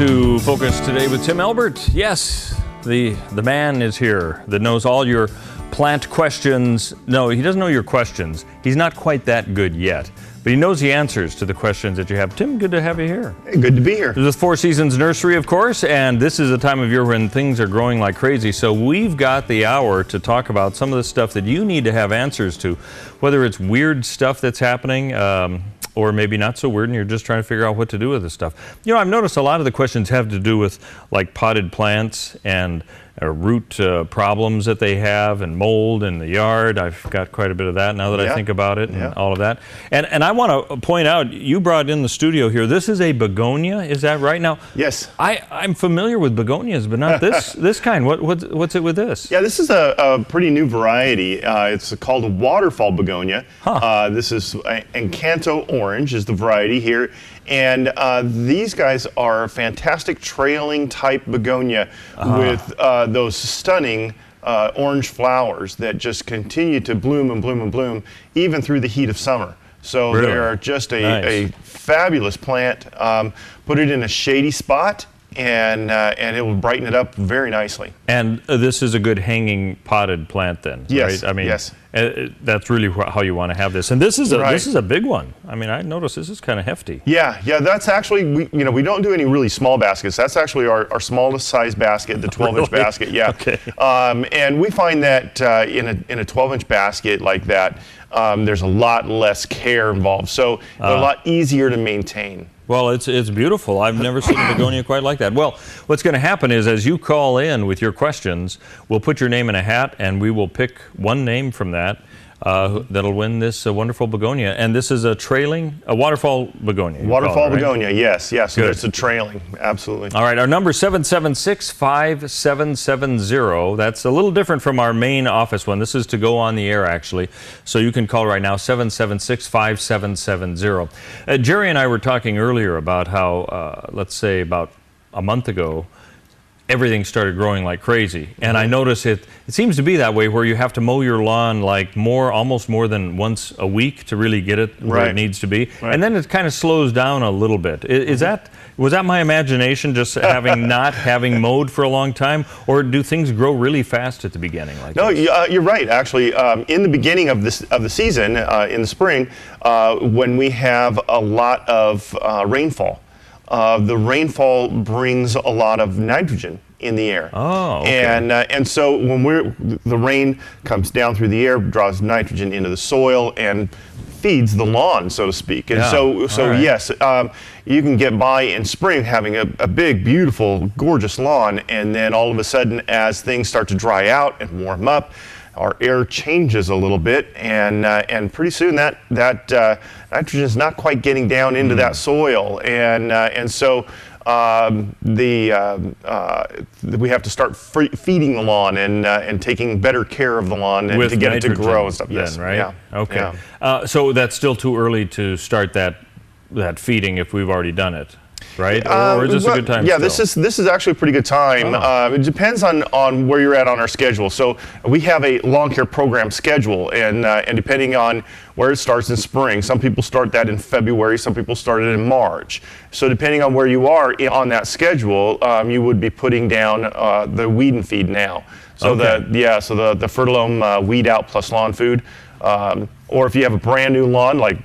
to Focus Today with Tim Elbert. Yes, the man is here that knows all your plant questions. No, he doesn't know your questions. He's not quite that good yet, but he knows the answers to the questions that you have. Tim, good to have you here. Hey, good to be here. This is Four Seasons Nursery, of course, and this is a time of year when things are growing like crazy. So we've got the hour to talk about some of the stuff that you need to have answers to, whether it's weird stuff that's happening, or maybe not so weird and you're just trying to figure out what to do with this stuff. You know, I've noticed a lot of the questions have to do with like potted plants and root problems that they have and mold in the yard. I've got quite a bit of that now that I think about it and all of that. And I want to point out, you brought in the studio here, this is a begonia, is that right? Now, yes. I'm familiar with begonias, but not this kind. What's it with this? Yeah, this is a pretty new variety. It's called a waterfall begonia. This is Encanto Orange is the variety here. And these guys are fantastic trailing type begonia with those stunning orange flowers that just continue to bloom and bloom and bloom even through the heat of summer. So really? they're just a fabulous plant. Put it in a shady spot and it will brighten it up very nicely. And this is a good hanging potted plant then, yes, right? I mean, yes. That's really how you want to have this. And this is a big one. I mean, I noticed this is kind of hefty. Yeah, that's actually, we don't do any really small baskets. That's actually our smallest size basket, the 12-inch basket. Yeah. Okay. And we find that in a 12-inch basket like that, there's a lot less care involved. So they're a lot easier to maintain. Well, it's beautiful. I've never seen a begonia quite like that. Well, what's going to happen is as you call in with your questions, we'll put your name in a hat and we will pick one name from that that'll win this wonderful begonia. And this is a waterfall begonia. Waterfall begonia, yes. So good. It's a trailing, absolutely. All right, our number is 776-5770. That's a little different from our main office one. This is to go on the air, actually. So you can call right now, 776-5770. Jerry and I were talking earlier about how, let's say about a month ago, everything started growing like crazy. And I notice it seems to be that way where you have to mow your lawn like almost more than once a week to really get it where it needs to be. Right. And then it kind of slows down a little bit. Was that my imagination, just not having mowed for a long time? Or do things grow really fast at the beginning like No, this? You're right, actually. In the beginning of the season, in the spring, when we have a lot of rainfall, the rainfall brings a lot of nitrogen in the air. Oh, okay. And so when the rain comes down through the air, draws nitrogen into the soil and feeds the lawn, so to speak. And so yes, you can get by in spring having a big, beautiful, gorgeous lawn, and then all of a sudden, as things start to dry out and warm up, our air changes a little bit, and pretty soon that nitrogen is not quite getting down into that soil, and so we have to start feeding the lawn and taking better care of the lawn and to get it to grow and stuff. Yes, right? Yeah. Okay. Yeah. So that's still too early to start that feeding if we've already done it. Right? Or is this a good time? Yeah, this is actually a pretty good time. It depends on where you're at on our schedule. So we have a lawn care program schedule, and depending on where it starts in spring, some people start that in February, some people start it in March. So depending on where you are on that schedule, you would be putting down the weed and feed now. So the Fertilome Weed Out Plus Lawn Food, or if you have a brand new lawn, like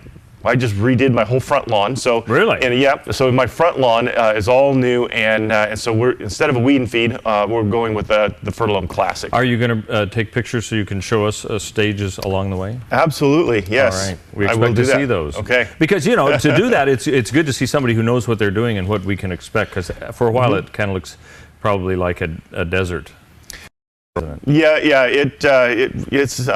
I just redid my whole front lawn. So really? And so my front lawn is all new, and so we're, instead of a weed and feed, we're going with the Fertilome Classic. Are you going to take pictures so you can show us stages along the way? Absolutely, yes. All right, we expect to see those. Okay. Because to do that, it's good to see somebody who knows what they're doing and what we can expect. Because for a while, it kind of looks probably like a desert. Yeah, it's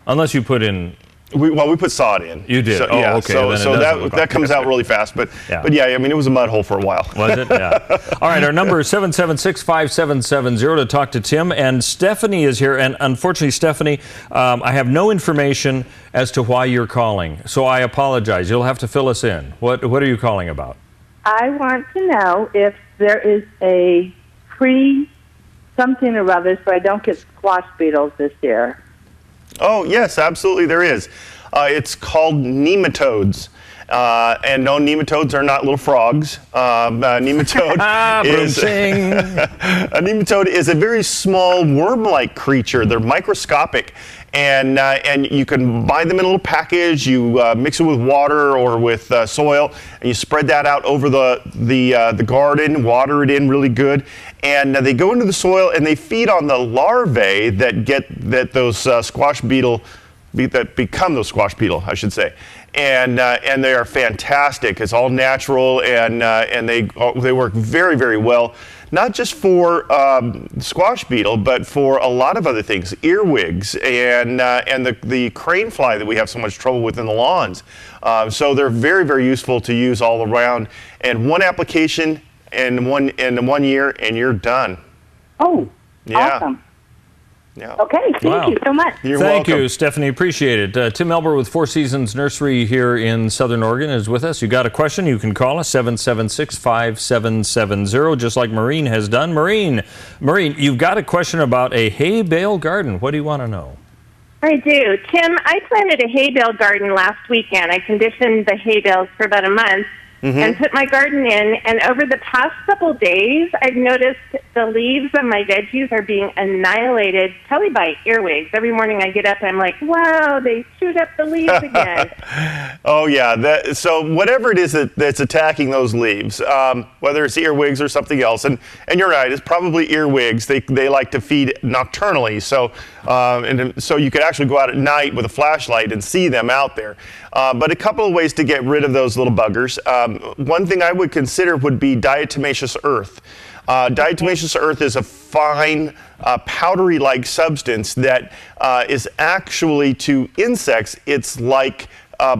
unless you put in. We put sod in. You did? So, oh, okay. So that comes out really fast. But yeah, I mean, it was a mud hole for a while. Was it? Yeah. All right, our number is 776-5770 to talk to Tim. And Stephanie is here. And unfortunately, Stephanie, I have no information as to why you're calling. So I apologize. You'll have to fill us in. What are you calling about? I want to know if there is a free something or other so I don't get squash beetles this year. Oh, yes, absolutely there is. It's called nematodes. And no, nematodes are not little frogs. Nematode is a nematode is a very small worm-like creature. They're microscopic, and you can buy them in a little package. You mix it with water or with soil, and you spread that out over the garden. Water it in really good, and they go into the soil and they feed on the larvae that those squash beetle. That become those squash beetle, I should say, and they are fantastic. It's all natural, and they work very, very well, not just for squash beetle, but for a lot of other things, earwigs and the crane fly that we have so much trouble with in the lawns. So they're very, very useful to use all around. And one application in 1 year, and you're done. Oh, yeah. Awesome. Yeah. Okay, thank you so much. Thank you, Stephanie. Appreciate it. Tim Elbert with Four Seasons Nursery here in Southern Oregon is with us. You got a question, you can call us 776-5770, just like Maureen has done. Maureen, you've got a question about a hay bale garden. What do you want to know? I do. Tim, I planted a hay bale garden last weekend. I conditioned the hay bales for about a month. And put my garden in, and over the past couple days, I've noticed the leaves of my veggies are being annihilated, probably by earwigs. Every morning I get up and I'm like, wow, they chewed up the leaves again. Oh, yeah. So whatever it is that's attacking those leaves, whether it's earwigs or something else, and you're right, it's probably earwigs. They like to feed nocturnally, so you could actually go out at night with a flashlight and see them out there. But a couple of ways to get rid of those little buggers. One thing I would consider would be diatomaceous earth. Diatomaceous earth is a fine, powdery-like substance that is actually, to insects, it's like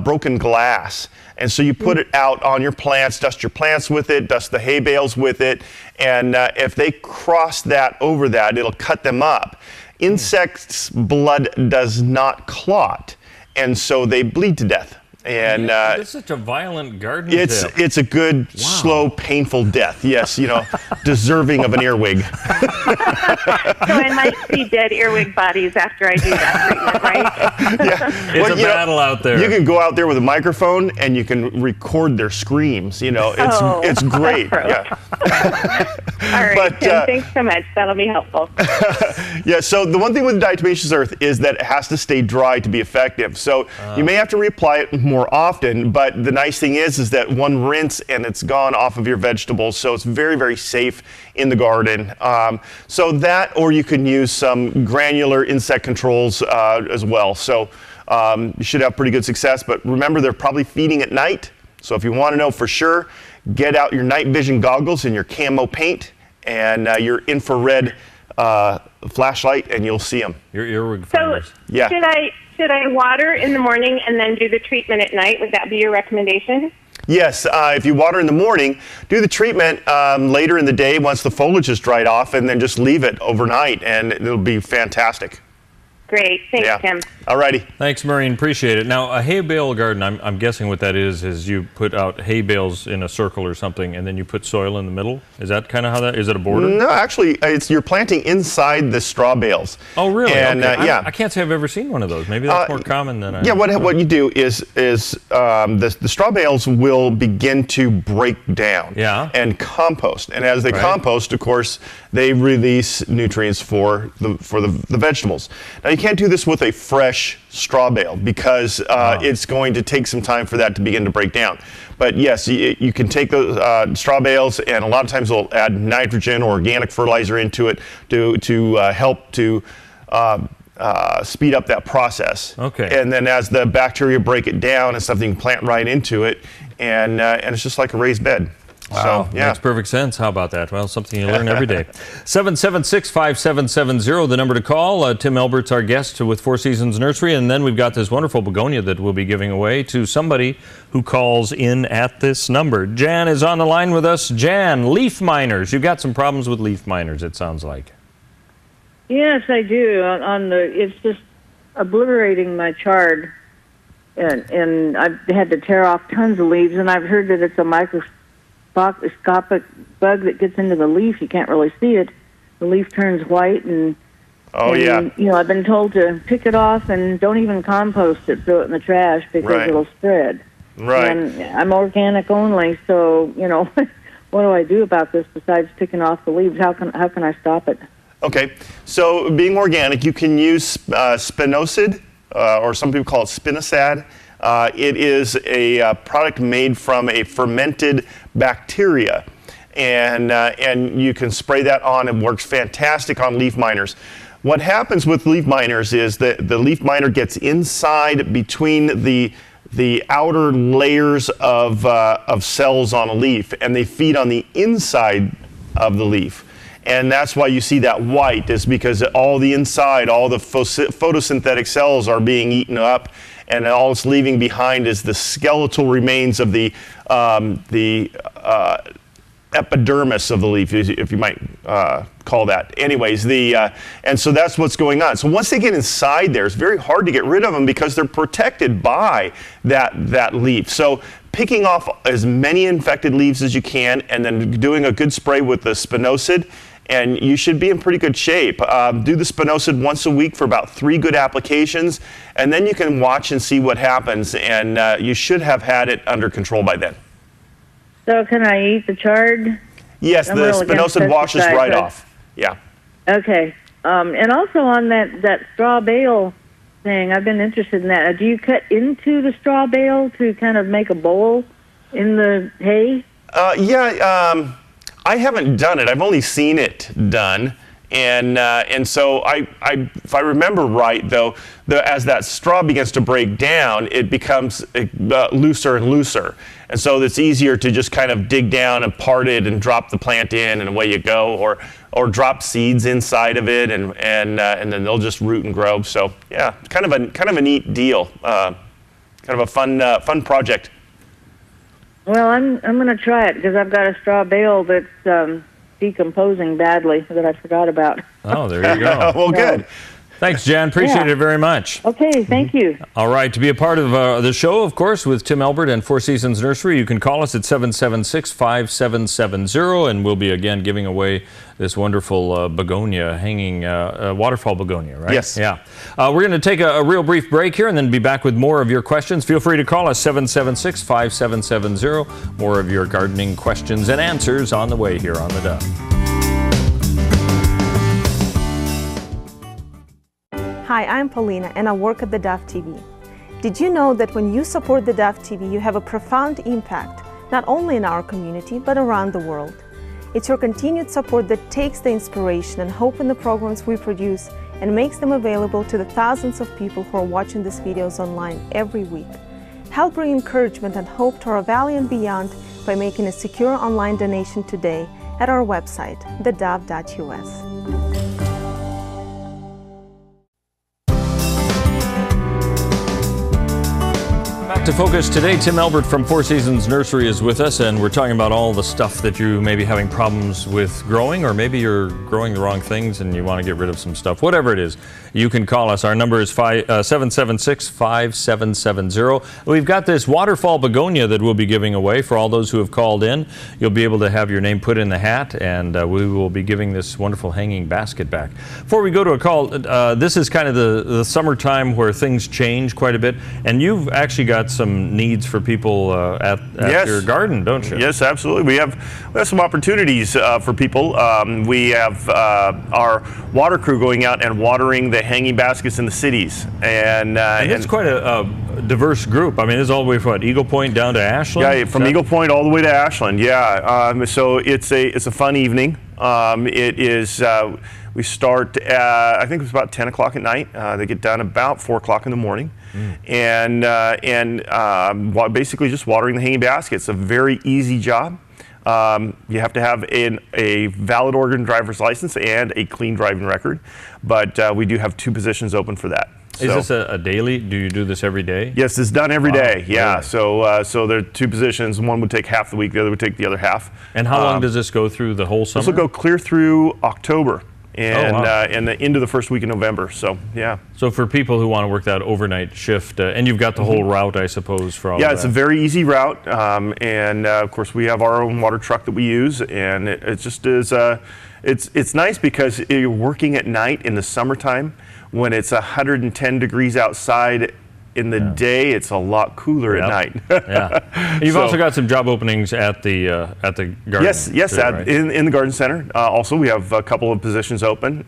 broken glass. And so you put it out on your plants, dust your plants with it, dust the hay bales with it, and if they cross that over that, it'll cut them up. Insects' blood does not clot, and so they bleed to death. And it's such a violent garden tip. It's a good, slow, painful death. Yes, deserving of an earwig. So I might see dead earwig bodies after I do that treatment, right? Yeah. It's a battle out there. You can go out there with a microphone and you can record their screams. It's great. Yeah. All right, Tim, thanks so much. That'll be helpful. Yeah. So the one thing with diatomaceous earth is that it has to stay dry to be effective. So you may have to reapply it more often, but the nice thing is that one rinse and it's gone off of your vegetables, so it's very, very safe in the garden. So that, or you can use some granular insect controls as well. So you should have pretty good success, but remember they're probably feeding at night. So if you want to know for sure, get out your night vision goggles and your camo paint and your infrared flashlight, and you'll see them. Your earwig finders. So yeah. Should I water in the morning and then do the treatment at night? Would that be your recommendation? Yes, if you water in the morning, do the treatment later in the day once the foliage is dried off, and then just leave it overnight, and it'll be fantastic. Great. Thanks, Tim. All righty. Thanks, Maureen. Appreciate it. Now, a hay bale garden, I'm guessing what that is you put out hay bales in a circle or something, and then you put soil in the middle? Is that kind of how that, is it a border? No, actually, you're planting inside the straw bales. Oh, really? And, okay. Yeah. I can't say I've ever seen one of those. Maybe that's more common than I... Yeah, what you do is the straw bales will begin to break down and compost. And as they compost, of course, they release nutrients for the vegetables. Now, you can't do this with a fresh straw bale because it's going to take some time for that to begin to break down. But yes, you can take those straw bales, and a lot of times they'll add nitrogen or organic fertilizer into it to help to speed up that process. Okay. And then as the bacteria break it down, it's something you can plant right into it, and it's just like a raised bed. Wow, so, yeah. Makes perfect sense. How about that? Well, something you learn every day. 776-5770, the number to call. Tim Elbert's our guest with Four Seasons Nursery, and then we've got this wonderful begonia that we'll be giving away to somebody who calls in at this number. Jan is on the line with us. Jan, leaf miners. You've got some problems with leaf miners, it sounds like. Yes, I do. It's just obliterating my chard, and I've had to tear off tons of leaves, and I've heard that it's a microscopic bug that gets into the leaf. You can't really see it. The leaf turns white, and I've been told to pick it off and don't even compost it, throw it in the trash because it'll spread. Right. And I'm organic only, so, you know, what do I do about this besides picking off the leaves? How can I stop it? Okay, so being organic, you can use spinosad, or some people call it spinosad. It is a product made from a fermented bacteria, and you can spray that on. It works fantastic on leaf miners. What happens with leaf miners is that the leaf miner gets inside between the outer layers of cells on a leaf, and they feed on the inside of the leaf. And that's why you see that white, is because all the inside, all the photosynthetic cells are being eaten up, and all it's leaving behind is the skeletal remains of the epidermis of the leaf, if you might call that. Anyways, and so that's what's going on. So once they get inside there, it's very hard to get rid of them because they're protected by that leaf. So picking off as many infected leaves as you can, and then doing a good spray with the spinosad, and you should be in pretty good shape. Do the spinosad once a week for about 3 good applications, and then you can watch and see what happens, and you should have had it under control by then. So can I eat the chard? Yes, the spinosad washes right off. Yeah. Okay. And also on that straw bale thing, I've been interested in that. Do you cut into the straw bale to kind of make a bowl in the hay? Yeah. I haven't done it. I've only seen it done, and so if I remember right, though, as that straw begins to break down, it becomes looser and looser, and so it's easier to just kind of dig down and part it and drop the plant in, and away you go, or drop seeds inside of it, and then they'll just root and grow. So yeah, kind of a neat deal, kind of a fun project. Well, I'm going to try it because I've got a straw bale that's decomposing badly that I forgot about. Oh, there you go. Well, good. Thanks, Jan. Appreciate it very much. Okay, thank you. All right, to be a part of the show, of course, with Tim Elbert and Four Seasons Nursery, you can call us at 776-5770, and we'll be again giving away this wonderful begonia, hanging waterfall begonia, right? Yes. Yeah. We're going to take a real brief break here and then be back with more of your questions. Feel free to call us 776-5770. More of your gardening questions and answers on the way here on the Dove. Hi, I'm Paulina, and I work at the Dove TV. Did you know that when you support the Dove TV, you have a profound impact, not only in our community, but around the world? It's your continued support that takes the inspiration and hope in the programs we produce and makes them available to the thousands of people who are watching these videos online every week. Help bring encouragement and hope to our valley and beyond by making a secure online donation today at our website, thedove.us. To focus today, Tim Elbert from Four Seasons Nursery is with us, and we're talking about all the stuff that you may be having problems with growing, or maybe you're growing the wrong things and you want to get rid of some stuff. Whatever it is, you can call us. Our number is 776-5770. We've got this waterfall begonia that we'll be giving away for all those who have called in. You'll be able to have your name put in the hat, and we will be giving this wonderful hanging basket back. Before we go to a call, this is kind of the summertime where things change quite a bit, and you've actually got some needs for people at yes. your garden, don't you? Yes, absolutely. We have some opportunities for people. We have our water crew going out and watering the hanging baskets in the cities, and it's quite a diverse group. I mean, it's all the way from Eagle Point down to Ashland. Yeah, from Eagle Point all the way to Ashland. Yeah, so it's a fun evening. It is. We start at, I think it's about 10 o'clock at night. They get done about 4 o'clock in the morning. And basically just watering the hanging baskets. A very easy job. You have to have a valid Oregon driver's license and a clean driving record. But we do have 2 positions open for that. Is this a daily? Do you do this every day? Yes, it's done every day. Yeah. Really? So there are 2 positions. One would take half the week. The other would take the other half. And how long does this go through the whole summer? This will go clear through October. And into the first week of November. So yeah. So for people who want to work that overnight shift, and you've got the whole route, I suppose, for all of that. Yeah, it's a very easy route, and of course we have our own water truck that we use, and it just is. It's nice because you're working at night in the summertime when it's 110 degrees outside in the day. It's a lot cooler at night. Yeah. You've also got some job openings at the garden. Yes, too, right? in the garden center. Also, we have a couple of positions open.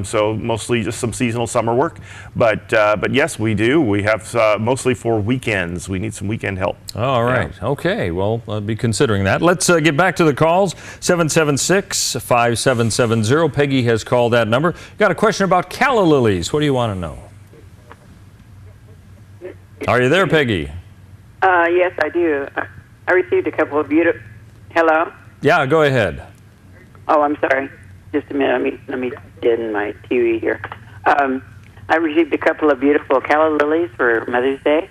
So mostly just some seasonal summer work. But yes, we do. We have mostly for weekends. We need some weekend help. All right. Yeah. Okay. Well, I'll be considering that. Let's get back to the calls. 776-5770. Peggy has called that number. Got a question about calla lilies. What do you want to know? Are you there, Peggy? Yes, I do. I received a couple of beautiful... Hello? Yeah, go ahead. Oh, I'm sorry. Just a minute. Let me deaden my TV here. I received a couple of beautiful calla lilies for Mother's Day,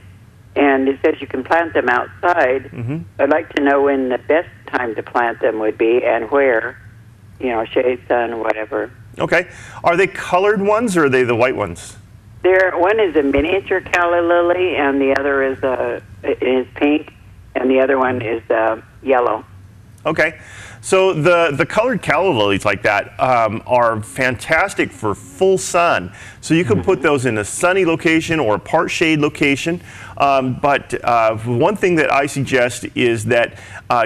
and it says you can plant them outside. Mm-hmm. I'd like to know when the best time to plant them would be and where. Shade, sun, whatever. Okay. Are they colored ones or are they the white ones? One is a miniature calla lily, and the other is pink, and the other one is yellow. Okay. So the colored calla lilies like that are fantastic for full sun. So you can put those in a sunny location or a part shade location. But one thing that I suggest is that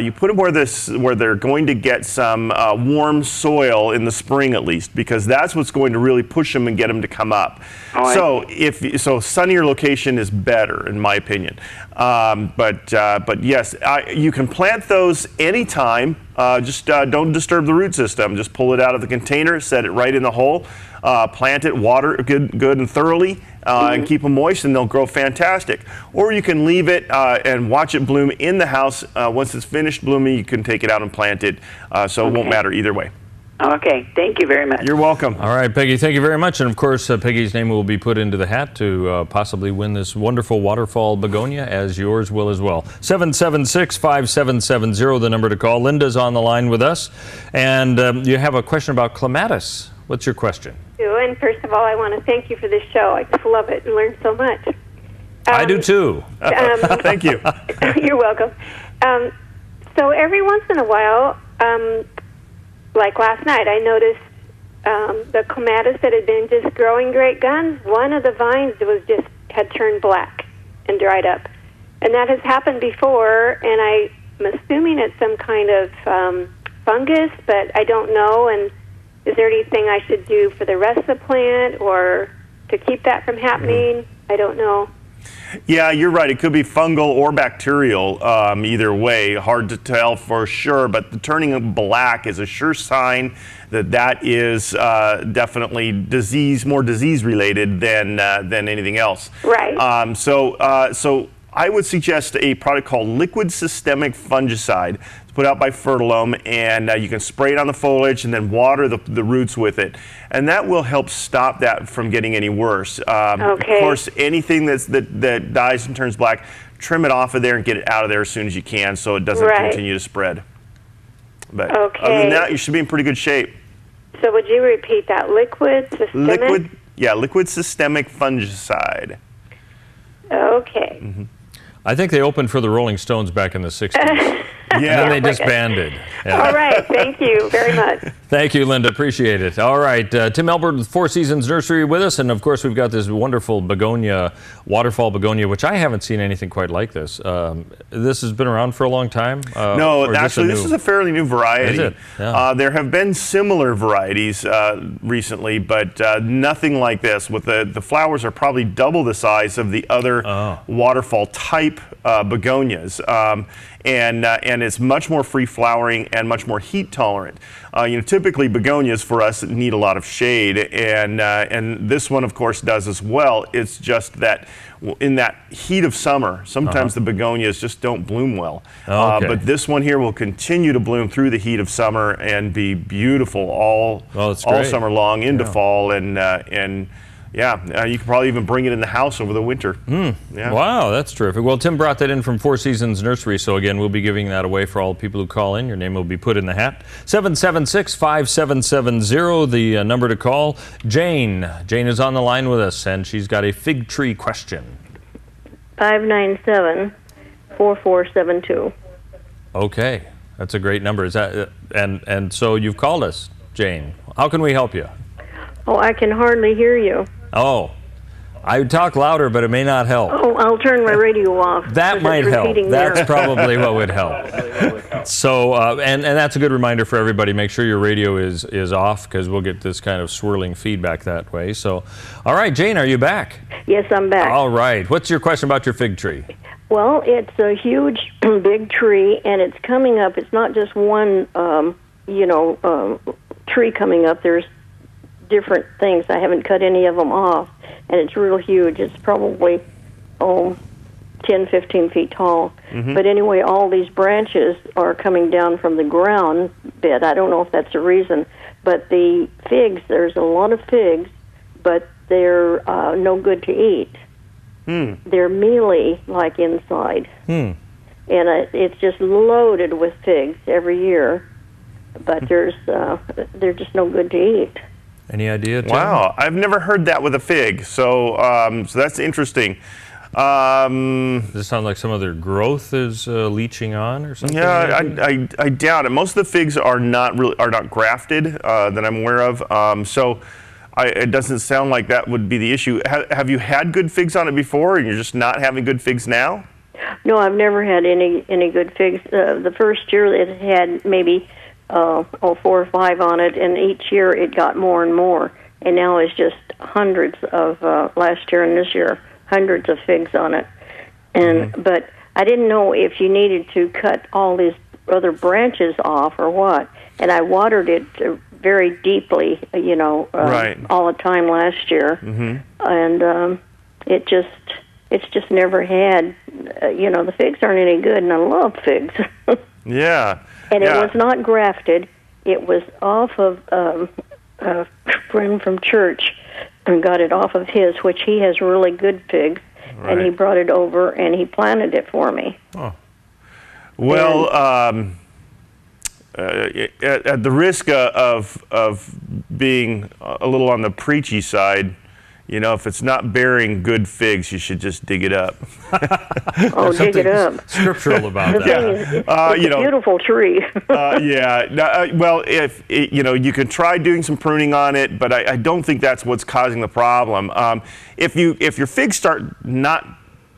you put them where they're going to get some warm soil in the spring at least, because that's what's going to really push them and get them to come up. So sunnier location is better in my opinion. But yes, you can plant those anytime. Just don't disturb the root system. Just pull it out of the container, set it right in the hole, plant it, water good and thoroughly, and keep them moist, and they'll grow fantastic. Or you can leave it and watch it bloom in the house. Once it's finished blooming, you can take it out and plant it. So it won't matter either way. Okay, thank you very much. You're welcome. All right, Peggy, thank you very much. And of course, Peggy's name will be put into the hat to possibly win this wonderful waterfall begonia, as yours will as well. 776-5770, the number to call. Linda's on the line with us. And you have a question about clematis. What's your question? And first of all, I want to thank you for this show. I just love it and learn so much. I do too. Thank you. You're welcome. So every once in a while, like last night, I noticed the clematis that had been just growing great guns. One of the vines had turned black and dried up, and that has happened before. And I'm assuming it's some kind of fungus, but I don't know. And is there anything I should do for the rest of the plant or to keep that from happening? I don't know. Yeah, you're right. It could be fungal or bacterial, either way. Hard to tell for sure, but the turning black is a sure sign that is definitely more disease-related than anything else. Right. So I would suggest a product called liquid systemic fungicide. It's put out by Fertilome, and you can spray it on the foliage and then water the roots with it. And that will help stop that from getting any worse. Okay. Of course, anything that dies and turns black, trim it off of there and get it out of there as soon as you can so it doesn't continue to spread. But other than that, you should be in pretty good shape. So would you repeat that? Liquid systemic? Liquid systemic fungicide. Okay. Mm-hmm. I think they opened for the Rolling Stones back in the 60s. And then they disbanded. Yeah. All right. Thank you very much. Thank you, Linda. Appreciate it. All right. Tim Elbert with Four Seasons Nursery with us. And, of course, we've got this wonderful begonia, waterfall begonia, which I haven't seen anything quite like this. This has been around for a long time? No, actually, this is a fairly new variety. Is it? Yeah. There have been similar varieties recently, but nothing like this. With the flowers are probably double the size of the other waterfall type begonias. And it's much more free flowering and much more heat tolerant. Typically begonias for us need a lot of shade, and this one of course does as well. It's just that in that heat of summer, sometimes the begonias just don't bloom well. But this one here will continue to bloom through the heat of summer and be beautiful all summer long into fall, and you could probably even bring it in the house over the winter. Yeah. Wow, that's terrific. Well, Tim brought that in from Four Seasons Nursery, so again, we'll be giving that away for all the people who call in. Your name will be put in the hat. 776-5770, the number to call. Jane is on the line with us, and she's got a fig tree question. 597-4472. Okay, that's a great number. Is that and so you've called us, Jane. How can we help you? Oh, I can hardly hear you. Oh, I would talk louder, but it may not help. Oh, I'll turn my radio off. That might help. That's probably what would help. So, and that's a good reminder for everybody. Make sure your radio is off, because we'll get this kind of swirling feedback that way. So, all right, Jane, are you back? Yes, I'm back. All right. What's your question about your fig tree? Well, it's a huge, big tree, and it's coming up. It's not just one, tree coming up. There's different things. I haven't cut any of them off, and it's real huge. It's probably 10, 15 feet tall. Mm-hmm. But anyway, all these branches are coming down from the ground bit. I don't know if that's a reason, but the figs, there's a lot of figs, but they're no good to eat. They're mealy, like inside. And it's just loaded with figs every year, but they're just no good to eat. Any idea, Tim? Wow, I've never heard that with a fig, so that's interesting. Does it sound like some of their growth is leaching on or something? Yeah, I doubt it. Most of the figs are not grafted that I'm aware of. So it doesn't sound like that would be the issue. Have you had good figs on it before, and you're just not having good figs now? No, I've never had any good figs. The first year it had maybe 4 or 5 on it, and each year it got more and more. And now it's just hundreds of last year and this year, hundreds of figs on it. And but I didn't know if you needed to cut all these other branches off or what. And I watered it very deeply, all the time last year, and it's just never had. The figs aren't any good, and I love figs. Yeah. And it was not grafted. It was off of a friend from church, and got it off of his, which he has really good figs, and he brought it over and he planted it for me. Oh. Well, at the risk of being a little on the preachy side, if it's not bearing good figs, you should just dig it up. Dig it up. Scriptural about that. It's a beautiful tree. Well, if you could try doing some pruning on it, but I don't think that's what's causing the problem. If your figs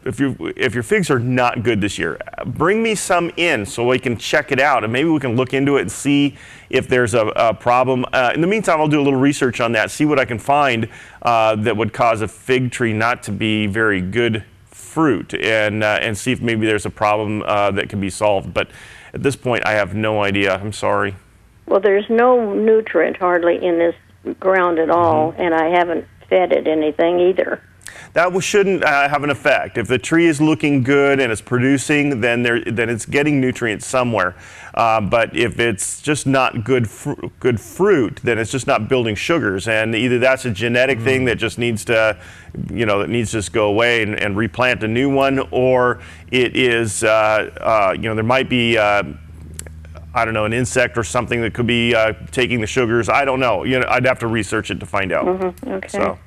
if your figs are not good this year, bring me some in so we can check it out, and maybe we can look into it and see if there's a problem. In the meantime, I'll do a little research on that, see what I can find that would cause a fig tree not to be very good fruit, and see if maybe there's a problem that can be solved. But at this point, I have no idea. I'm sorry. Well, there's no nutrient hardly in this ground at all, and I haven't fed it anything either. That shouldn't have an effect. If the tree is looking good and it's producing, then it's getting nutrients somewhere. But if it's just not good fruit, then it's just not building sugars. And either that's a genetic thing that just needs to, that needs to just go away and replant a new one, or it is, there might be, an insect or something that could be taking the sugars. I don't know. I'd have to research it to find out. Okay. So.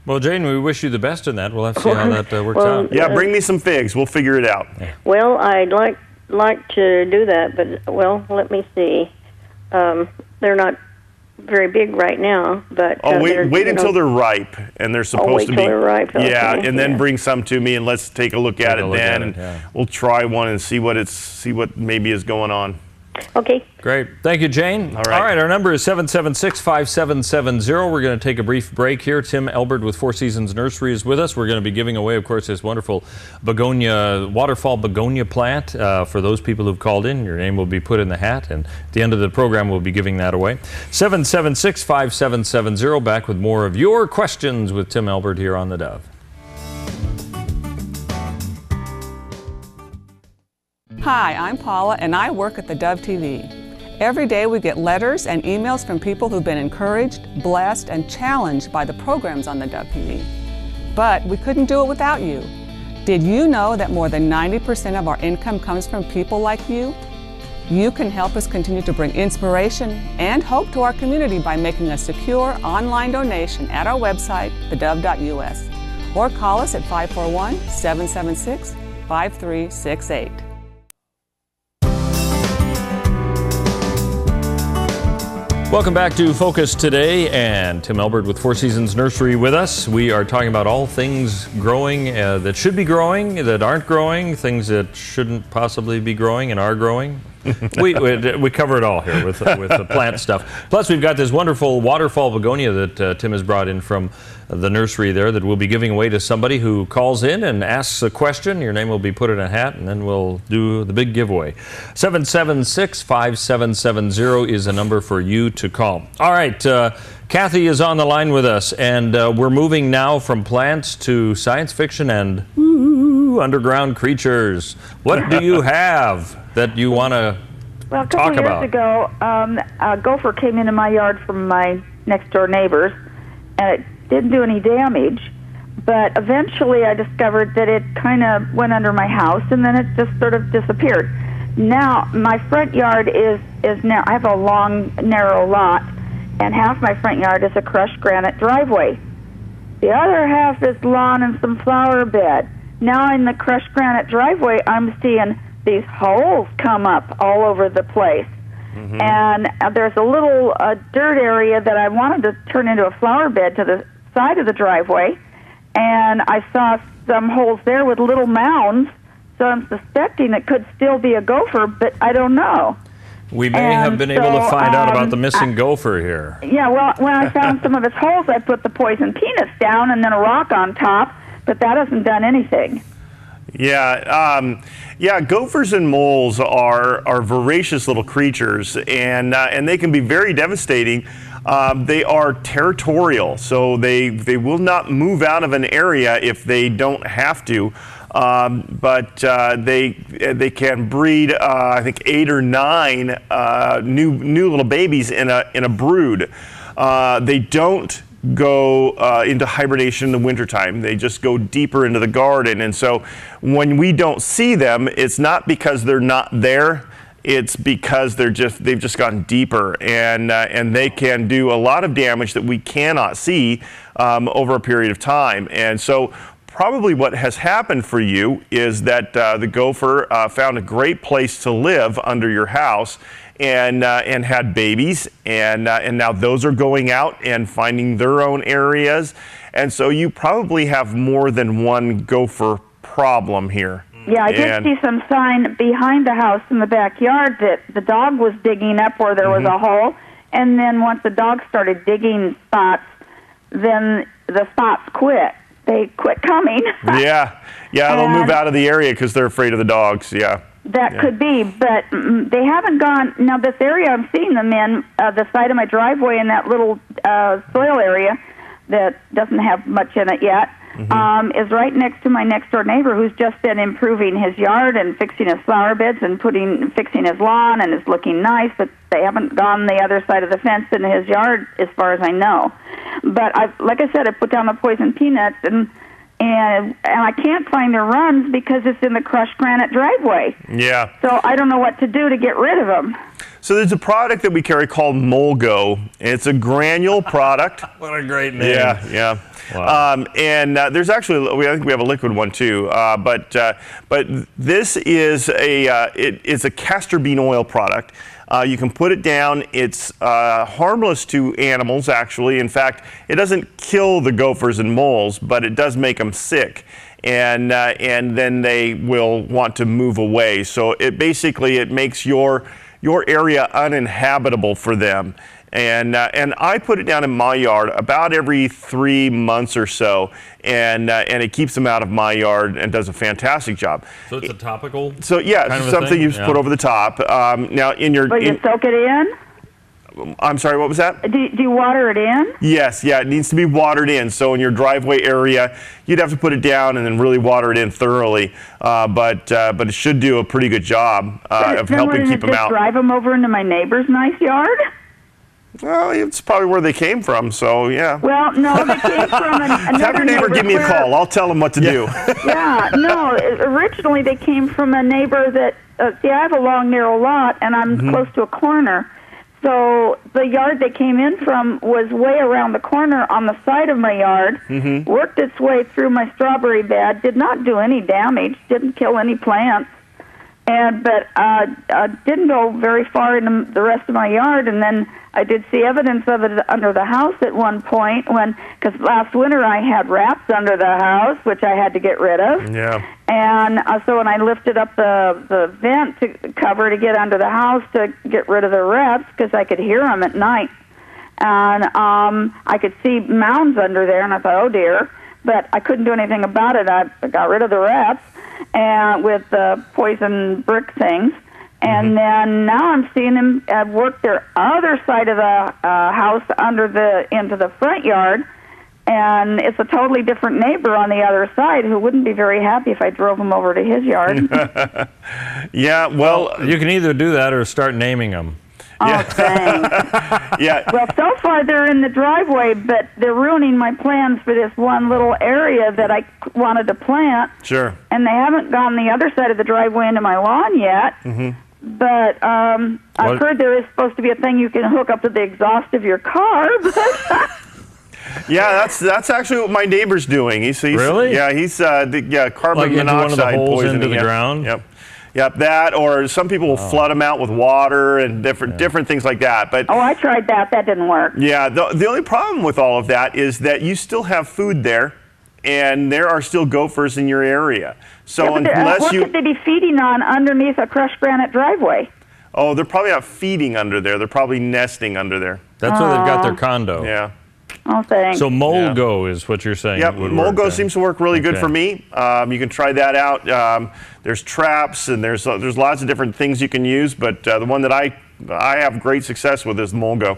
Well, Jane, we wish you the best in that. We'll have to see how that works out. Yeah, bring me some figs. We'll figure it out. Well, I'd like to do that, but, let me see. They're not very big right now, but... wait until they're ripe, and they're supposed to be... wait till they're ripe. Okay. Yeah, and then bring some to me, and let's take a look at it then. We'll try one and see what maybe is going on. Okay. Great. Thank you, Jane. All right, our number is 776-5770. We're going to take a brief break here. Tim Elbert with Four Seasons Nursery is with us. We're going to be giving away, of course, this wonderful waterfall begonia plant for those people who've called in. Your name will be put in the hat, and at the end of the program, we'll be giving that away. 776-5770. Back with more of your questions with Tim Elbert here on the Dove. Hi, I'm Paula, and I work at theDove TV. Every day we get letters and emails from people who've been encouraged, blessed, and challenged by the programs on theDove TV. But we couldn't do it without you. Did you know that more than 90% of our income comes from people like you? You can help us continue to bring inspiration and hope to our community by making a secure online donation at our website, thedove.us, or call us at 541-776-5368. Welcome back to Focus Today, and Tim Elbert with Four Seasons Nursery with us. We are talking about all things growing that should be growing, that aren't growing, things that shouldn't possibly be growing and are growing. we cover it all here with the plant stuff. Plus, we've got this wonderful waterfall begonia that Tim has brought in from the nursery there that we'll be giving away to somebody who calls in and asks a question. Your name will be put in a hat, and then we'll do the big giveaway. 776-5770 is a number for you to call. All right, Kathy is on the line with us, and we're moving now from plants to science fiction and underground creatures. What do you have that you want to talk about? Well, a couple years ago, a gopher came into my yard from my next-door neighbors, and it didn't do any damage, but eventually I discovered that it kind of went under my house, and then it just sort of disappeared. Now, my front yard is now, I have a long, narrow lot, and half my front yard is a crushed granite driveway. The other half is lawn and some flower bed. Now in the crushed granite driveway, I'm seeing these holes come up all over the place. And there's a little dirt area that I wanted to turn into a flower bed to the side of the driveway, and I saw some holes there with little mounds, so I'm suspecting it could still be a gopher, but I don't know. We may have been able to find out about the missing gopher here. Yeah, well, when I found some of its holes, I put the poison peanuts down and then a rock on top, but that hasn't done anything. Yeah, gophers and moles are voracious little creatures, and they can be very devastating. They are territorial, so they will not move out of an area if they don't have to. But they can breed, I think, 8 or 9 new little babies in a brood. They don't go into hibernation in the wintertime. They just go deeper into the garden. And so when we don't see them, it's not because they're not there. It's because they've just gone deeper, and they can do a lot of damage that we cannot see over a period of time. And so probably what has happened for you is that the gopher found a great place to live under your house, and had babies, and now those are going out and finding their own areas, and so you probably have more than one gopher problem here. Yeah, I did see some sign behind the house in the backyard that the dog was digging up where there was a hole, and then once the dog started digging spots, then the spots quit. They quit coming. Yeah, they'll move out of the area because they're afraid of the dogs, That could be, but they haven't gone. Now, this area I'm seeing them in, the side of my driveway in that little soil area that doesn't have much in it yet, is right next to my next-door neighbor who's just been improving his yard and fixing his flower beds and fixing his lawn, and is looking nice, but they haven't gone the other side of the fence into his yard as far as I know. But like I said, I put down the poison peanuts, and I can't find their runs because it's in the crushed granite driveway. Yeah. So I don't know what to do to get rid of them. So there's a product that we carry called Molgo. It's a granule product. What a great name. Yeah. Wow. And there's actually, I think we have a liquid one too. But this is it's a castor bean oil product. You can put it down. It's harmless to animals, actually. In fact, it doesn't kill the gophers and moles, but it does make them sick. And then they will want to move away. So it makes your area uninhabitable for them. And I put it down in my yard about every 3 months or so, and it keeps them out of my yard and does a fantastic job. So it's a topical. So yeah, it's something you just put over the top. Now But you soak it in? I'm sorry, what was that? Do you water it in? Yes, it needs to be watered in. So in your driveway area, you'd have to put it down and then really water it in thoroughly. But it should do a pretty good job of helping keep them out. Drive them over into my neighbor's nice yard? Well, it's probably where they came from, so yeah. Well, no, they came from another Have your neighbor give me a call. I'll tell them what to do. Originally they came from a neighbor that, I have a long, narrow lot, and I'm close to a corner. So the yard they came in from was way around the corner on the side of my yard, worked its way through my strawberry bed, did not do any damage, didn't kill any plants. But didn't go very far in the rest of my yard, and then I did see evidence of it under the house at one point because last winter I had rats under the house, which I had to get rid of. Yeah. And so when I lifted up the vent cover to get under the house to get rid of the rats, because I could hear them at night, and I could see mounds under there, and I thought, oh dear, but I couldn't do anything about it. I got rid of the rats and with the poison brick things. And then now I'm seeing them work their other side of the house into the front yard, and it's a totally different neighbor on the other side who wouldn't be very happy if I drove him over to his yard. Yeah, well, you can either do that or start naming them. Oh, thanks. Yeah. Well, so far they're in the driveway, but they're ruining my plans for this one little area that I wanted to plant. Sure. And they haven't gone the other side of the driveway into my lawn yet. But I've heard there is supposed to be a thing you can hook up to the exhaust of your car. Yeah, that's actually what my neighbor's doing. He's really? Yeah, he's carbon into one of the monoxide holes poisoning into the ground. Yep, that, or some people will flood them out with water and different things like that. But I tried that. That didn't work. Yeah, the only problem with all of that is that you still have food there, and there are still gophers in your area. So unless what could they be feeding on underneath a crushed granite driveway? Oh, they're probably not feeding under there. They're probably nesting under there. That's where they've got their condo. Yeah. Oh, thanks. So Molgo is what you're saying. Yep, Molgo seems to work really good for me. You can try that out. There's traps and there's lots of different things you can use, but the one that I have great success with is Molgo.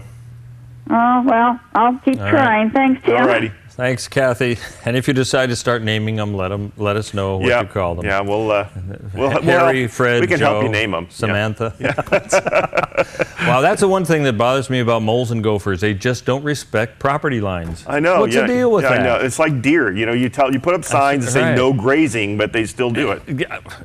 Oh, well, I'll keep trying. Thanks, Tim. All righty. Thanks, Kathy. And if you decide to start naming them, let us know what you call them. Yeah, we'll Harry, Fred, we can Joe, help you name them. Samantha. Yeah. Wow, that's the one thing that bothers me about moles and gophers. They just don't respect property lines. I know. What's the deal with that? I know. It's like deer. You know, you put up signs that say no grazing, but they still do it.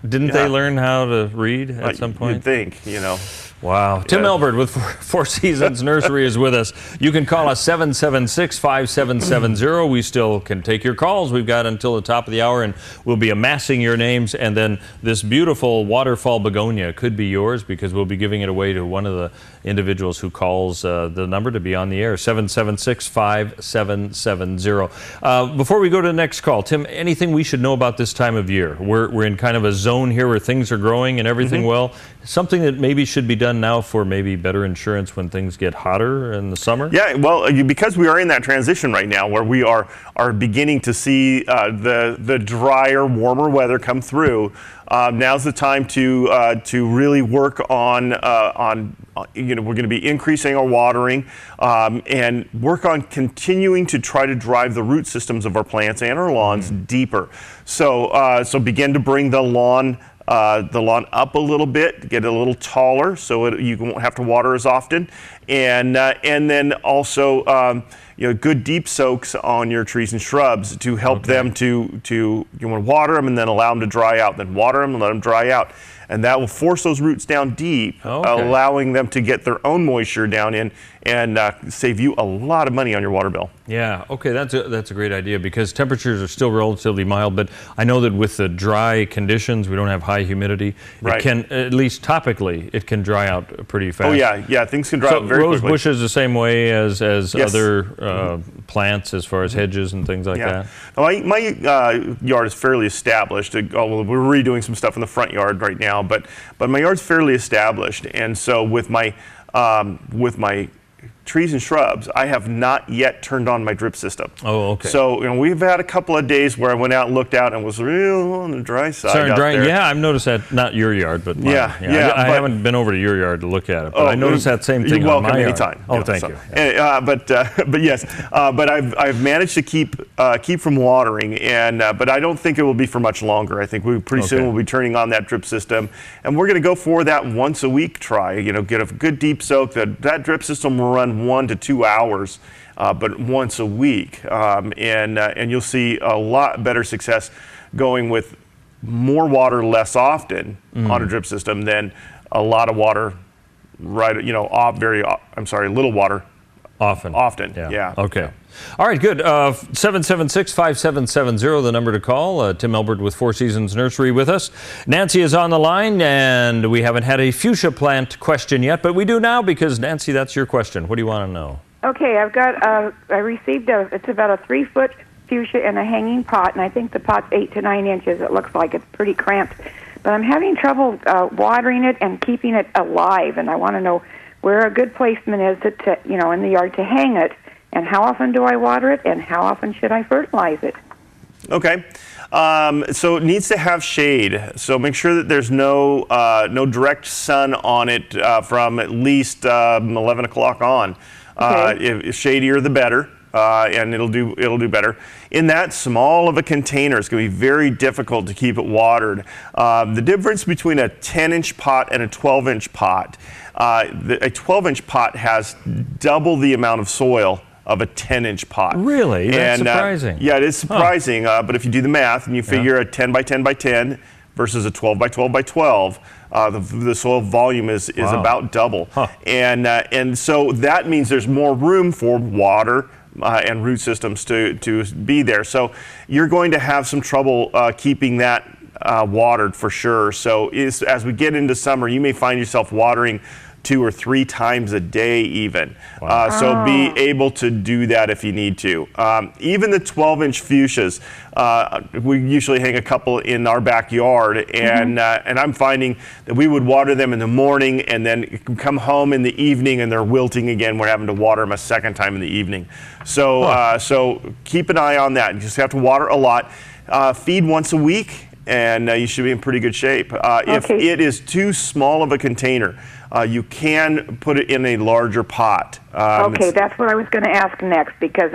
Didn't they learn how to read at some point? You'd think, you know. Wow. Tim Elbert with Four Seasons Nursery is with us. You can call us 776-5770. We still can take your calls. We've got until the top of the hour, and we'll be amassing your names. And then this beautiful waterfall begonia could be yours because we'll be giving it away to one of the individuals who calls the number to be on the air, 776-5770. Before we go to the next call, Tim, anything we should know about this time of year? We're in kind of a zone here where things are growing and everything well. Something that maybe should be done now for maybe better insurance when things get hotter in the summer? Yeah, well, because we are in that transition right now where we are beginning to see the drier, warmer weather come through, now's the time to really work on we're going to be increasing our watering and work on continuing to try to drive the root systems of our plants and our lawns deeper. So begin to bring the lawn up a little bit, get it a little taller, so you won't have to water as often, and then also good deep soaks on your trees and shrubs to help them to you want to water them and then allow them to dry out, then water them and let them dry out. And that will force those roots down deep, allowing them to get their own moisture down in and save you a lot of money on your water bill. Yeah, okay, that's a great idea because temperatures are still relatively mild, but I know that with the dry conditions, we don't have high humidity. It can, at least topically, it can dry out pretty fast. Oh yeah, things can dry out very quickly. Rose bush is the same way as other plants as far as hedges and things like that? My yard is fairly established. We're redoing some stuff in the front yard right now, but my yard's fairly established, and so with my trees and shrubs, I have not yet turned on my drip system. Oh, okay. So we've had a couple of days where I went out and looked out and was real on the dry side. Yeah, I've noticed that. Not your yard, but mine. I haven't been over to your yard to look at it, but I noticed that same thing on my yard. Anytime. Oh, thank you. But yes, but I've managed to keep from watering, and but I don't think it will be for much longer. I think pretty soon we'll be turning on that drip system, and we're going to go for that once a week try. Get a good deep soak. That drip system will run 1 to 2 hours, but once a week, and you'll see a lot better success going with more water less often on a drip system than a lot of water, little water Often. Often, yeah. Okay. All right, good. 776-5770, the number to call. Tim Elbert with Four Seasons Nursery with us. Nancy is on the line, and we haven't had a fuchsia plant question yet, but we do now because, Nancy, that's your question. What do you want to know? Okay, I've got, I received it's about a 3-foot fuchsia in a hanging pot, and I think the pot's 8 to 9 inches. It looks like it's pretty cramped. But I'm having trouble watering it and keeping it alive, and I want to know where a good placement is to in the yard to hang it, and how often do I water it, and how often should I fertilize it? Okay. So it needs to have shade. So make sure that there's no direct sun on it from at least 11 o'clock on. Okay. If shadier, the better. And it'll do better. In that small of a container, it's going to be very difficult to keep it watered. The difference between a 10-inch pot and a 12-inch pot, a 12-inch pot has double the amount of soil of a 10-inch pot. Really? That's surprising. Yeah, it is surprising. But if you do the math and you figure a 10 by 10 by 10 versus a 12 by 12 by 12, the soil volume is about double. And so that means there's more room for water and root systems to be there. So you're going to have some trouble keeping that watered for sure. So as we get into summer, you may find yourself watering 2 or 3 times a day even. So be able to do that if you need to. Even the 12-inch fuchsias, we usually hang a couple in our backyard, and I'm finding that we would water them in the morning and then come home in the evening and they're wilting again. We're having to water them a second time in the evening. So, so keep an eye on that. You just have to water a lot. Feed once a week, and you should be in pretty good shape. If it is too small of a container, you can put it in a larger pot. Okay, that's what I was going to ask next, because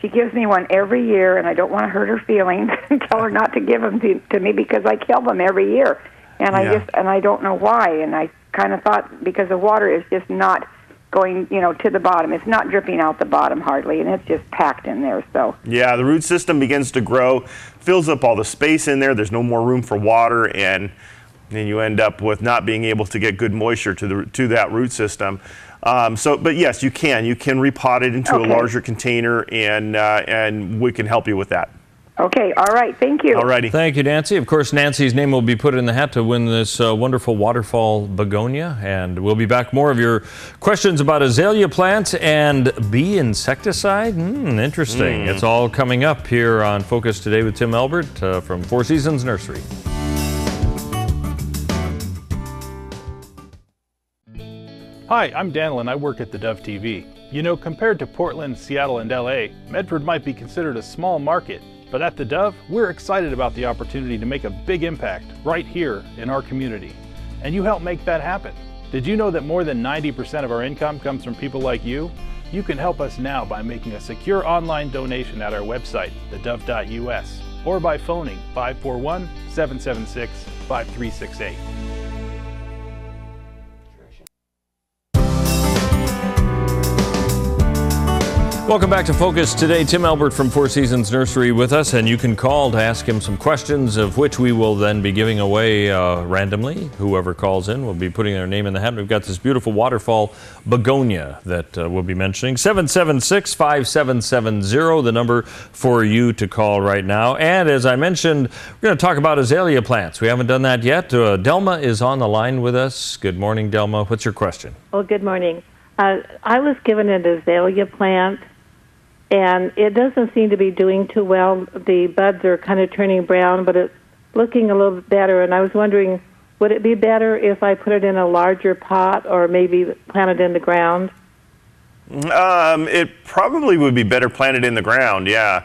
she gives me one every year, and I don't want to hurt her feelings and tell her not to give them to me because I kill them every year, and I don't know why. And I kind of thought because the water is just not going, to the bottom. It's not dripping out the bottom hardly, and it's just packed in there. So yeah, the root system begins to grow, fills up all the space in there. There's no more room for water, and then you end up with not being able to get good moisture to that root system. But yes, you can repot it into a larger container, and we can help you with that. Okay, all right, thank you. All righty. Thank you, Nancy. Of course, Nancy's name will be put in the hat to win this wonderful waterfall begonia, and we'll be back more of your questions about azalea plants and bee insecticide. Interesting. It's all coming up here on Focus Today with Tim Elbert from Four Seasons Nursery. Hi, I'm Daniel and I work at theDove TV. Compared to Portland, Seattle, and LA, Medford might be considered a small market, but at theDove, we're excited about the opportunity to make a big impact right here in our community. And you help make that happen. Did you know that more than 90% of our income comes from people like you? You can help us now by making a secure online donation at our website, thedove.us, or by phoning 541-776-5368. Welcome back to Focus Today. Tim Elbert from Four Seasons Nursery with us, and you can call to ask him some questions, of which we will then be giving away randomly. Whoever calls in will be putting their name in the hat. We've got this beautiful waterfall begonia that we'll be mentioning. 776-5770, the number for you to call right now. And as I mentioned, we're going to talk about azalea plants. We haven't done that yet. Delma is on the line with us. Good morning, Delma. What's your question? Well, good morning. I was given an azalea plant, and it doesn't seem to be doing too well. The buds are kind of turning brown, but it's looking a little bit better. And I was wondering, would it be better if I put it in a larger pot or maybe plant it in the ground? It probably would be better planted in the ground, yeah.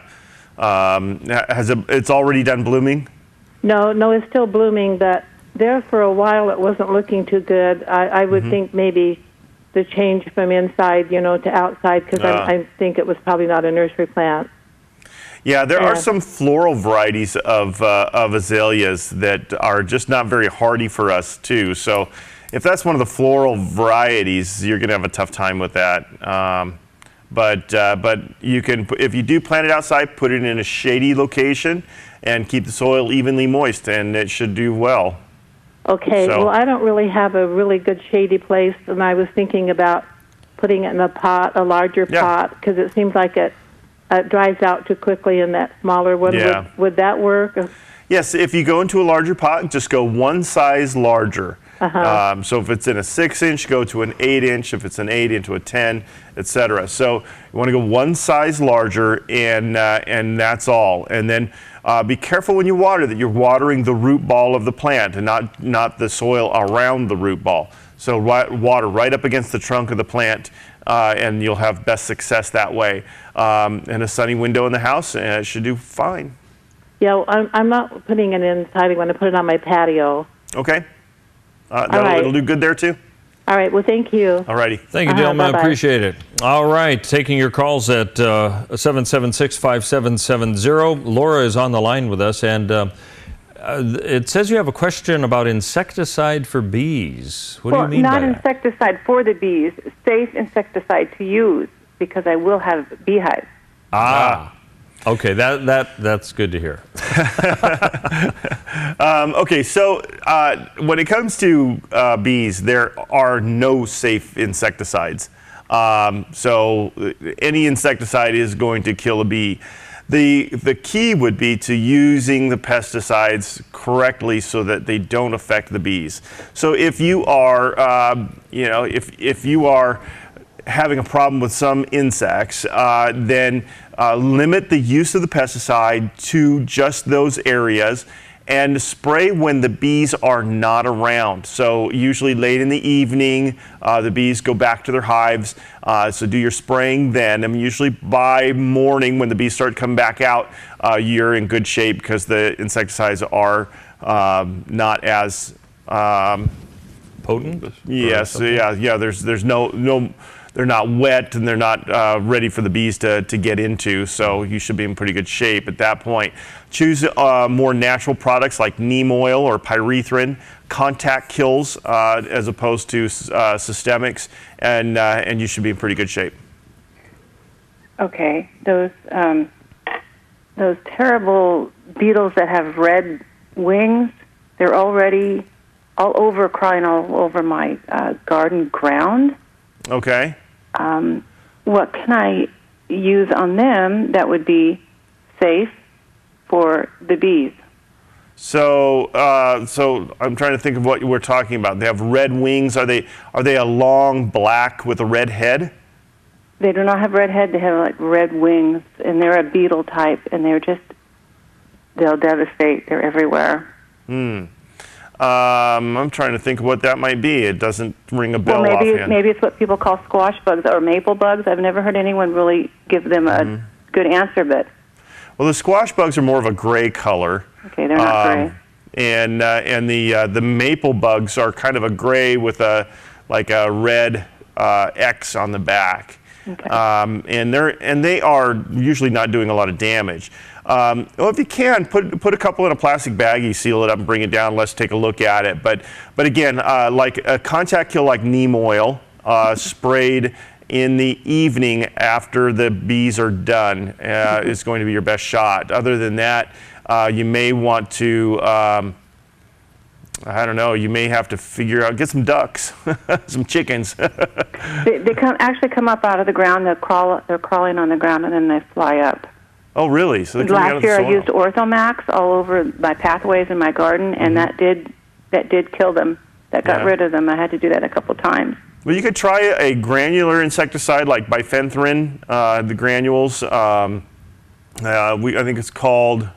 It's already done blooming? No, it's still blooming, but there for a while it wasn't looking too good. I would think maybe the change from inside, to outside, because I think it was probably not a nursery plant. Yeah, there are some floral varieties of azaleas that are just not very hardy for us, too. So if that's one of the floral varieties, you're going to have a tough time with that. But you can, if you do plant it outside, put it in a shady location and keep the soil evenly moist, and it should do well. Okay, well, I don't really have a really good shady place, and I was thinking about putting it in a pot, a larger pot, because it seems like it dries out too quickly in that smaller one. Yeah. Would that work? Yes, if you go into a larger pot, just go one size larger. So if it's in a 6-inch, go to an 8-inch. If it's an 8, into a 10, etc. So you want to go one size larger, and that's all. And then be careful when you water that you're watering the root ball of the plant and not the soil around the root ball. So water right up against the trunk of the plant, and you'll have best success that way. And a sunny window in the house, and it should do fine. Yeah, well, I'm not putting it inside. I'm going to put it on my patio. Okay. Right. It'll do good there too. All right. Well, thank you. All righty. Thank you, Dilma. I appreciate it. All right. Taking your calls at 776-5770. Laura is on the line with us, and it says you have a question about insecticide for bees. What do you mean by that? Not insecticide for the bees, safe insecticide to use, because I will have beehives. Okay, that's good to hear. Okay, so when it comes to bees, there are no safe insecticides. So any insecticide is going to kill a bee. The key would be to using the pesticides correctly so that they don't affect the bees. So if you are, if you are having a problem with some insects, then limit the use of the pesticide to just those areas and spray when the bees are not around. So usually late in the evening, the bees go back to their hives. So do your spraying then. And usually by morning when the bees start coming back out, you're in good shape because the insecticides are not as potent. Yes, yeah. There's no. They're not wet and they're not ready for the bees to get into, so you should be in pretty good shape at that point. Choose more natural products like neem oil or pyrethrin, contact kills as opposed to systemics, and you should be in pretty good shape. Okay, those terrible beetles that have red wings, they're already all over, crawling all over my garden ground. Okay. What can I use on them that would be safe for the bees? So I'm trying to think of what we're talking about. They have red wings. Are they a long black with a red head? They do not have red head. They have like red wings, and they're a beetle type, and they'll devastate. They're everywhere. I'm trying to think of what that might be. It doesn't ring a bell offhand. Maybe it's what people call squash bugs or maple bugs. I've never heard anyone really give them a good answer, but... Well, the squash bugs are more of a gray color. Okay, they're not gray. And the maple bugs are kind of a gray with a red X on the back. Okay. And they are usually not doing a lot of damage. Well, if you can, put a couple in a plastic baggie, seal it up, and bring it down. Let's take a look at it. But again, like a contact kill like neem oil, sprayed in the evening after the bees are done, is going to be your best shot. Other than that, you may want to, I don't know, you may have to figure out, get some ducks, some chickens. They actually come up out of the ground. They're crawling on the ground, and then they fly up. Oh, really? So last year I used Orthomax all over my pathways in my garden, and that did kill them. That got rid of them. I had to do that a couple times. Well, you could try a granular insecticide like bifenthrin, the granules. I think it's called.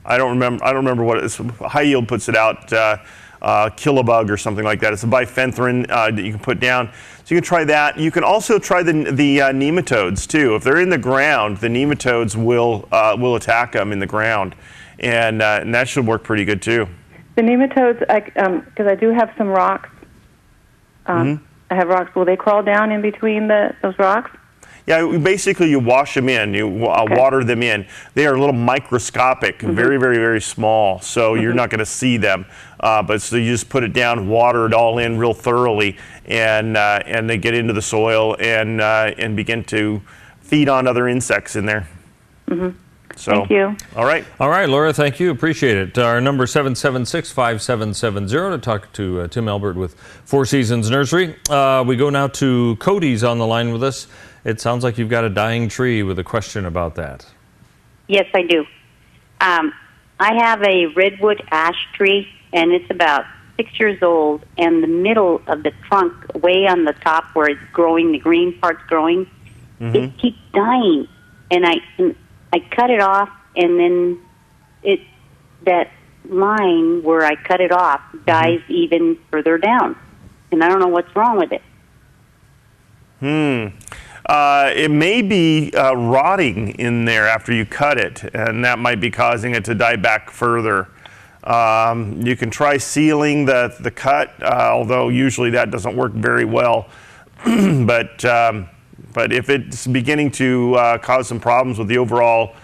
I don't remember what it is. High Yield puts it out. Kilobug or something like that. It's a bifenthrin that you can put down. So you can try that. You can also try the nematodes too. If they're in the ground, the nematodes will attack them in the ground, and that should work pretty good too. The nematodes, because I do have some rocks. I have rocks. Will they crawl down in between those rocks? Yeah, basically you wash them in, you water them in. They are a little microscopic, very, very, very small, so you're not going to see them. But so you just put it down, water it all in real thoroughly, and they get into the soil and begin to feed on other insects in there. So, Thank you. All right. All right, Laura, thank you. Appreciate it. Our number 776-5770 to talk to Tim Elbert with Four Seasons Nursery. We go now to Cody's on the line with us. It sounds like you've got a dying tree with a question about that. Yes, I do. I have a redwood ash tree, and it's about 6 years old, and the middle of the trunk, way on the top where it's growing, the green part's growing, it keeps dying. And I cut it off, and then that line where I cut it off dies even further down. And I don't know what's wrong with it. It may be rotting in there after you cut it, and that might be causing it to die back further. You can try sealing the cut, although usually that doesn't work very well. But if it's beginning to cause some problems with the overall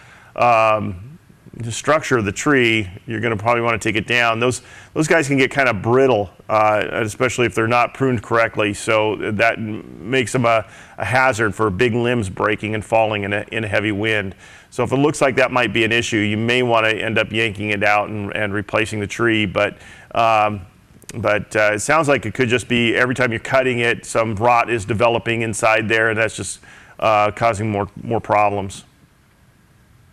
structure of the tree, you're going to probably want to take it down. Those guys can get kind of brittle, especially if they're not pruned correctly. So that makes them a hazard for big limbs breaking and falling in a heavy wind. So if it looks like that might be an issue, you may want to end up yanking it out and replacing the tree. But it sounds like it could just be every time you're cutting it, some rot is developing inside there, and that's just causing more problems.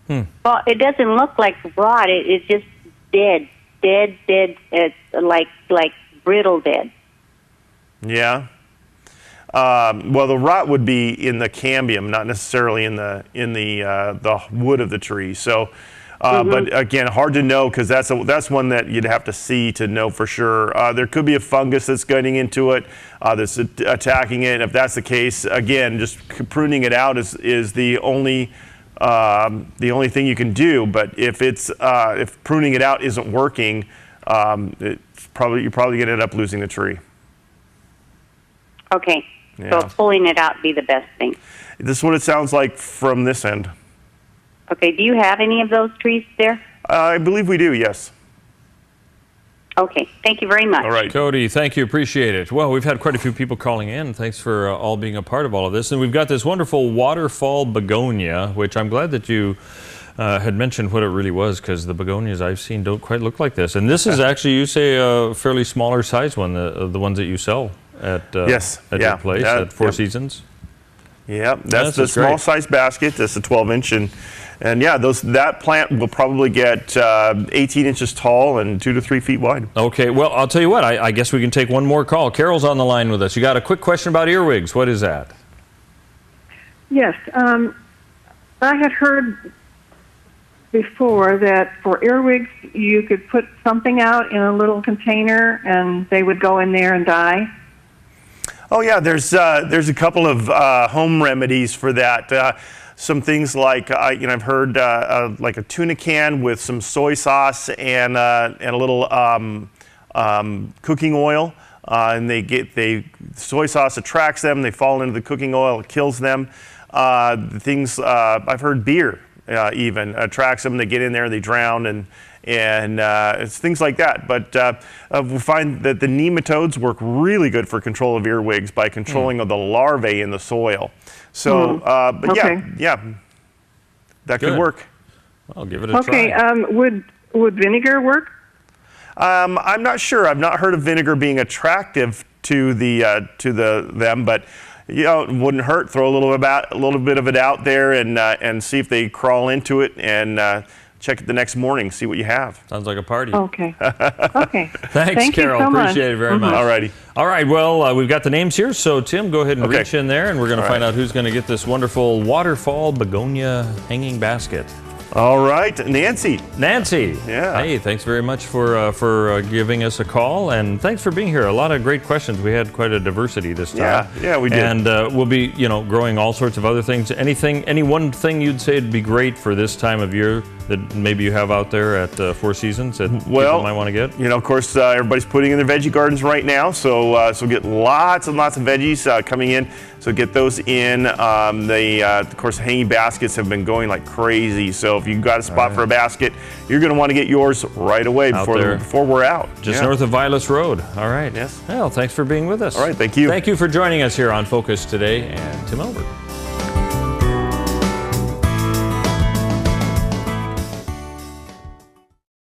Well, it doesn't look like rot. It's just dead. It's like brittle dead. Yeah. Well, the rot would be in the cambium, not necessarily in the wood of the tree. So, but again, hard to know because that's one that you'd have to see to know for sure. There could be a fungus that's getting into it, that's attacking it. And if that's the case, again, just pruning it out is the only thing you can do. But if pruning it out isn't working, you're probably going to end up losing the tree. Okay. Yeah. So pulling it out would be the best thing. This is what it sounds like from this end. Okay. Do you have any of those trees there? I believe we do, yes. Okay. Thank you very much. All right, Cody, thank you. Appreciate it. Well, we've had quite a few people calling in. Thanks for all being a part of all of this. And we've got this wonderful waterfall begonia, which I'm glad that you had mentioned what it really was, because the begonias I've seen don't quite look like this. And this is actually, you say, a fairly smaller size one, the ones that you sell at your place at Four Seasons. Yeah, that's the small size basket. That's a 12-inch, and yeah, that plant will probably get 18 inches tall and 2 to 3 feet wide. Okay, well, I'll tell you what. I guess we can take one more call. Carol's on the line with us. You got a quick question about earwigs. What is that? Yes, I had heard before that for earwigs you could put something out in a little container and they would go in there and die. Oh yeah, there's a couple of home remedies for that. Some things like I've heard like a tuna can with some soy sauce and a little cooking oil, and soy sauce attracts them. They fall into the cooking oil, it kills them. I've heard beer even attracts them. They get in there, they drown, and it's things like that. But we find that the nematodes work really good for control of earwigs by controlling of the larvae in the soil. So, but yeah, that could work. I'll give it a try. Okay, would vinegar work? I'm not sure. I've not heard of vinegar being attractive to them, but it wouldn't hurt. Throw a little bit of it out there and see if they crawl into it and. Check it the next morning, see what you have. Sounds like a party. Okay. Okay. Thanks, Carol. You so Appreciate it very much. All righty. All right, well, we've got the names here, so Tim, go ahead and reach in there, and we're going to find out who's going to get this wonderful waterfall begonia hanging basket. All right, Nancy. Nancy. Yeah. Hey, thanks very much for giving us a call, and thanks for being here. A lot of great questions. We had quite a diversity this time. Yeah, we did. And we'll be, growing all sorts of other things. Any one thing you'd say would be great for this time of year that maybe you have out there at Four Seasons that people might want to get? Of course, everybody's putting in their veggie gardens right now, so get lots and lots of veggies coming in. So get those in. Of course, hanging baskets have been going like crazy. So if you've got a spot for a basket, you're going to want to get yours right away before we're out. Just north of Vilas Road. All right. Yes. Well, thanks for being with us. All right, thank you. Thank you for joining us here on Focus today, and Tim Elbert.